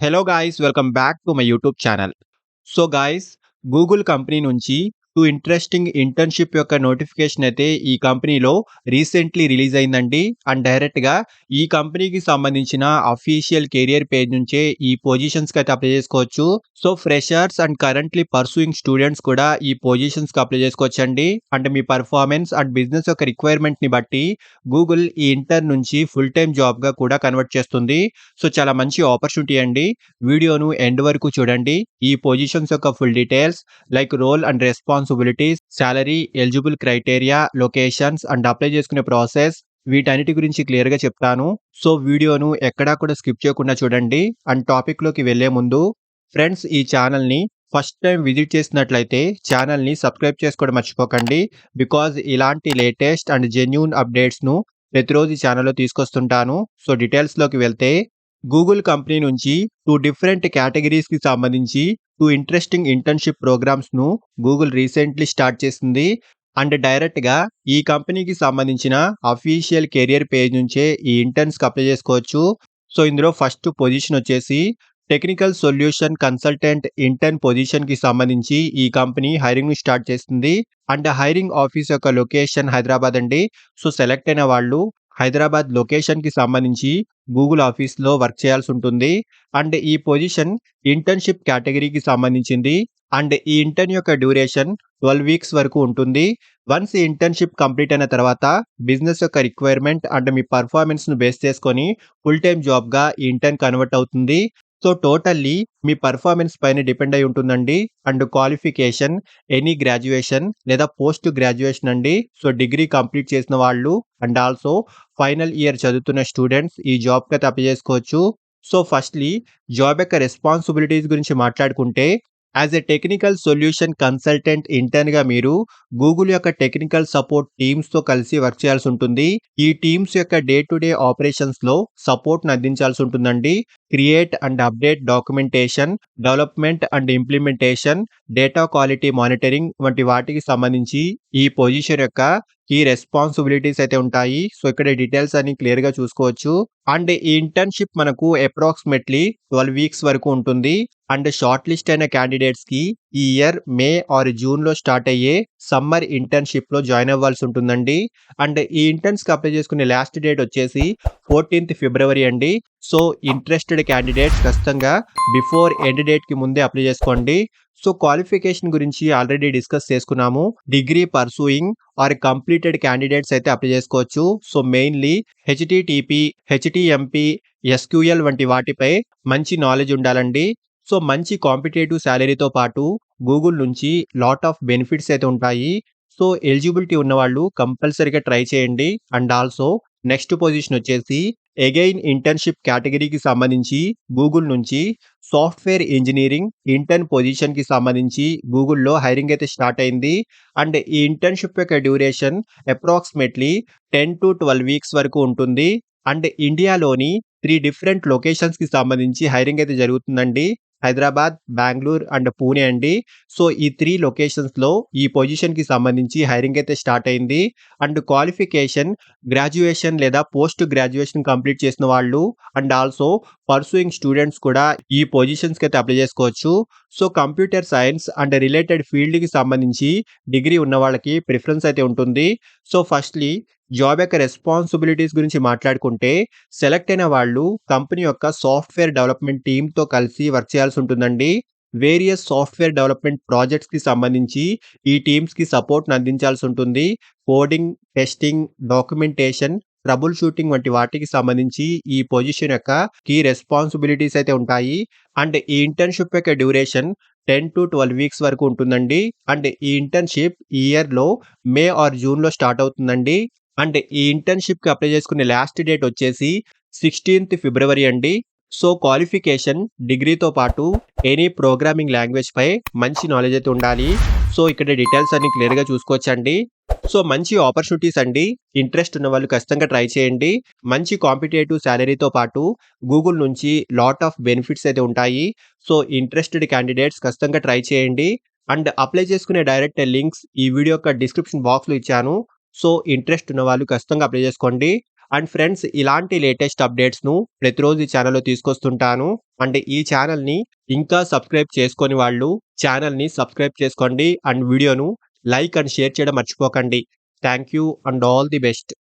Hello guys, welcome back to my YouTube channel. So guys, Google company నుంచి 2 interesting internship యొక్క notification అయితే ఈ కంపెనీలో రీసెంట్‌లీ రిలీజ్ అయిందండి. అండ్ డైరెక్ట్‌గా ఈ కంపెనీకి సంబంధించిన అఫీషియల్ కెరియర్ పేజ్ నుంచే ఈ పొజిషన్స్‌కి అయితే అప్లై చేసుకోవచ్చు. So freshers and currently pursuing students కూడా ఈ పొజిషన్స్‌కి అప్లై చేసుకోవచ్చండి. అంటే మీ పెర్ఫార్మెన్స్ అండ్ బిజినెస్ యొక్క రిక్వైర్మెంట్‌ని బట్టి గూగుల్ ఈ ఇంటర్న్ నుంచి ఫుల్ టైమ్ జాబ్‌గా కూడా కన్వర్ట్ చేస్తుంది. సో చాలా మంచి ఆపర్చునిటీ అండి. వీడియోను ఎండ్ వరకు చూడండి. ఈ పొజిషన్స్ యొక్క full details like role and responsibilities, salary, eligible criteria, locations and apply చేసుకునే ప్రాసెస్ వీటన్నిటి గురించి క్లియర్‌గా చెప్తాను. సో వీడియోను ఎక్కడా కూడా స్కిప్ చేయకుండా చూడండి. అండ్ టాపిక్‌లోకి వెళ్ళే ముందు ఫ్రెండ్స్, ఈ ఛానల్‌ని ఫస్ట్ టైం విజిట్ చేసినట్లయితే ఛానల్‌ని సబ్స్క్రైబ్ చేసుకోవడం మర్చిపోకండి. బికాజ్ ఇలాంటి లేటెస్ట్ అండ్ జెన్యూన్ అప్డేట్స్‌ను ప్రతిరోజు ఈ ఛానల్‌లో తీసుకొస్తుంటాను. సో డీటెయిల్స్‌లోకి వెళ్తే గూగుల్ కంపెనీ నుంచి 2 డిఫరెంట్ కేటగిరీస్‌కి సంబంధించి 2 ఇంట్రెస్టింగ్ ఇంటర్న్‌షిప్ ప్రోగ్రామ్స్‌ను గూగుల్ రీసెంట్‌లీ స్టార్ట్ చేసింది. అండ్ డైరెక్ట్‌గా ఈ కంపెనీకి సంబంధించిన అఫీషియల్ కెరియర్ పేజ్ నుంచే ఈ ఇంటర్న్స్‌కి అప్లై చేసుకోవచ్చు. సో ఇందులో ఫస్ట్ పొజిషన్ వచ్చేసి టెక్నికల్ సొల్యూషన్ కన్సల్టెంట్ ఇంటర్న్ పొజిషన్‌కి సంబంధించి ఈ కంపెనీ హైరింగ్‌ని స్టార్ట్ చేస్తుంది. అండ్ హైరింగ్ ఆఫీస్ యొక్క లొకేషన్ హైదరాబాద్ అండి. సో సెలెక్ట్ అయిన వాళ్ళు హైదరాబాద్ లొకేషన్‌కి సంబంధించి గూగుల్ ఆఫీస్‌లో వర్క్ చేయాల్సి ఉంటుంది. అండ్ ఈ పొజిషన్ ఇంటర్న్‌షిప్ కేటగిరీకి సంబంధించింది. అండ్ ఈ ఇంటర్న్ యొక్క డ్యూరేషన్ 12 వీక్స్ వరకు ఉంటుంది. వన్స్ ఈ ఇంటర్న్‌షిప్ కంప్లీట్ అయిన తర్వాత బిజినెస్ యొక్క రిక్వైర్మెంట్ అండ్ మీ పెర్ఫార్మెన్స్‌ను బేస్ చేసుకొని ఫుల్ టైమ్ జాబ్‌గా ఈ ఇంటర్న్ కన్వర్ట్ అవుతుంది. సో టోటల్లీ మీ పెర్ఫార్మెన్స్ పైన డిపెండ్ అయి ఉంటుందండి. అండ్ క్వాలిఫికేషన్ ఎనీ గ్రాడ్యుయేషన్ లేదా పోస్ట్ గ్రాడ్యుయేషన్ అండి. సో డిగ్రీ కంప్లీట్ చేసిన వాళ్ళు అండ్ ఆల్సో ఫైనల్ ఇయర్ చదువుతున్న స్టూడెంట్స్ ఈ జాబ్‌కి అయితే అప్లై చేసుకోవచ్చు. సో ఫస్ట్‌లీ జాబ్ యొక్క రెస్పాన్సిబిలిటీస్ గురించి మాట్లాడుకుంటే as a technical solution consultant ఇంటర్న్‌గా మీరు గూగుల్ యొక్క టెక్నికల్ సపోర్ట్ టీమ్స్‌తో కలిసి వర్క్ చేయాల్సి ఉంటుంది. ఈ టీమ్స్ యొక్క డే టు డే ఆపరేషన్స్‌లో సపోర్ట్‌ని అందించాల్సి ఉంటుందండి. Create and update documentation, development and implementation, data quality monitoring వంటి వాటికి సంబంధించి ఈ పొజిషన్ యొక్క కీ రెస్పాన్సిబిలిటీస్ అయితే ఉంటాయి. సో ఇక్కడ డీటెయిల్స్ అన్ని క్లియర్‌గా చూసుకోవచ్చు. అండ్ ఈ ఇంటర్న్‌షిప్ మనకు అప్రాక్సిమేట్‌లీ 12 వీక్స్ వరకు ఉంటుంది. అండ్ షార్ట్ లిస్ట్ అయిన క్యాండిడేట్స్‌కి ఈ ఇయర్ మే ఆర్ జూన్‌లో స్టార్ట్ అయ్యే సమ్మర్ ఇంటర్న్‌షిప్‌లో జాయిన్ అవ్వాల్సి ఉంటుందండి. అండ్ ఈ ఇంటర్న్స్‌కి అప్లై చేసుకునే లాస్ట్ డేట్ వచ్చేసి 14th ఫిబ్రవరి అండి. సో ఇంట్రెస్టెడ్ క్యాండిడేట్స్ ఖచ్చితంగా బిఫోర్ ఎండ్ డేట్‌కి ముందే అప్లై చేసుకోండి. సో క్వాలిఫికేషన్ గురించి ఆల్రెడీ డిస్కస్ చేసుకున్నాము. Degree pursuing or completed candidates అయితే అప్లై చేసుకోవచ్చు. So mainly HTTP, HTMP, SQL వంటి వాటిపై మంచి నాలెడ్జ్ ఉండాలండి. సో మంచి కాంపిటీటివ్ సాలరీతో పాటు గూగుల్ నుంచి లాట్ ఆఫ్ బెనిఫిట్స్ అయితే ఉంటాయి. సో ఎలిజిబిలిటీ ఉన్నవాళ్ళు కంపల్సరీగా ట్రై చేయండి. అండ్ ఆల్సో నెక్స్ట్ పొజిషన్ వచ్చేసి అగైన్ ఇంటర్న్‌షిప్ కేటగిరీకి సంబంధించి గూగుల్ నుంచి సాఫ్ట్‌వేర్ ఇంజినీరింగ్ ఇంటర్న్ పొజిషన్‌కి సంబంధించి గూగుల్‌లో హైరింగ్ అయితే స్టార్ట్ అయింది. అండ్ ఈ ఇంటర్న్‌షిప్ యొక్క డ్యూరేషన్ అప్రాక్సిమేట్‌లీ 10-12 వీక్స్ వరకు ఉంటుంది. అండ్ ఇండియాలోని 3 డిఫరెంట్ లొకేషన్స్‌కి సంబంధించి హైరింగ్ అయితే జరుగుతుందండి. హైదరాబాద్, బెంగుళూరు అండ్ పూణే అండి. సో ఈ 3 లొకేషన్స్‌లో ఈ పొజిషన్‌కి సంబంధించి హైరింగ్ అయితే స్టార్ట్ అయింది. అండ్ క్వాలిఫికేషన్ గ్రాడ్యుయేషన్ లేదా పోస్ట్ గ్రాడ్యుయేషన్ కంప్లీట్ చేసిన వాళ్ళు అండ్ ఆల్సో పర్సూయింగ్ స్టూడెంట్స్ కూడా ఈ పొజిషన్స్‌కి అయితే అప్లై చేసుకోవచ్చు. So computer science and related ఫీల్డ్‌కి సంబంధించి డిగ్రీ ఉన్న వాళ్ళకి ప్రిఫరెన్స్ అయితే ఉంటుంది. సో ఫస్ట్‌లీ జాబ్ యొక్క రెస్పాన్సిబిలిటీస్ గురించి మాట్లాడుకుంటే సెలెక్ట్ అయిన వాళ్ళు కంపెనీ యొక్క సాఫ్ట్‌వేర్ డెవలప్‌మెంట్ టీమ్‌తో కలిసి వర్క్ చేయాల్సి ఉంటుందండి. వేరియస్ సాఫ్ట్‌వేర్ డెవలప్‌మెంట్ ప్రాజెక్ట్స్‌కి సంబంధించి ఈ టీమ్స్‌కి సపోర్ట్‌ని అందించాల్సి ఉంటుంది. Coding, testing, documentation, trouble shooting వంటి వాటికి సంబంధించి ఈ పొజిషన్ యొక్క కీ రెస్పాన్సిబిలిటీస్ అయితే ఉంటాయి. అండ్ ఈ ఇంటర్న్‌షిప్ యొక్క డ్యూరేషన్ 10-12 వీక్స్ వరకు ఉంటుందండి. అండ్ ఈ ఇంటర్న్‌షిప్ ఈ ఇయర్‌లో మే ఆర్ జూన్‌లో స్టార్ట్ అవుతుందండి. అండ్ ఈ ఇంటర్న్‌షిప్‌కి అప్లై చేసుకునే లాస్ట్ డేట్ వచ్చేసి 16th ఫిబ్రవరి అండి. సో క్వాలిఫికేషన్ డిగ్రీతో పాటు ఎనీ ప్రోగ్రామింగ్ లాంగ్వేజ్ పై మంచి నాలెడ్జ్ అయితే ఉండాలి. సో ఇక్కడ డీటెయిల్స్ అన్ని క్లియర్‌గా చూసుకోవచ్చండి. సో మంచి ఆపర్చునిటీస్ అండి. ఇంట్రెస్ట్ ఉన్న వాళ్ళు ఖచ్చితంగా ట్రై చేయండి. మంచి కాంపిటీటివ్ సాలరీతో పాటు గూగుల్ నుంచి లాట్ ఆఫ్ బెనిఫిట్స్ అయితే ఉంటాయి. సో ఇంట్రెస్టెడ్ క్యాండిడేట్స్ ఖచ్చితంగా ట్రై చేయండి. అండ్ అప్లై చేసుకునే డైరెక్ట్ లింక్స్ ఈ వీడియో యొక్క డిస్క్రిప్షన్ బాక్స్‌లో ఇచ్చాను. సో ఇంట్రెస్ట్ ఉన్న వాళ్ళు ఖచ్చితంగా అప్లై చేసుకోండి. అండ్ ఫ్రెండ్స్ ఇలాంటి లేటెస్ట్ అప్డేట్స్‌ను ప్రతిరోజు ఈ ఛానెల్‌లో తీసుకొస్తుంటాను. అండ్ ఈ ఛానెల్‌ని ఇంకా సబ్స్క్రైబ్ చేసుకోని వాళ్ళు ఛానెల్‌ని సబ్స్క్రైబ్ చేసుకోండి. అండ్ వీడియోను లైక్ అండ్ షేర్ చేయడం మర్చిపోకండి. Thank you and all the best.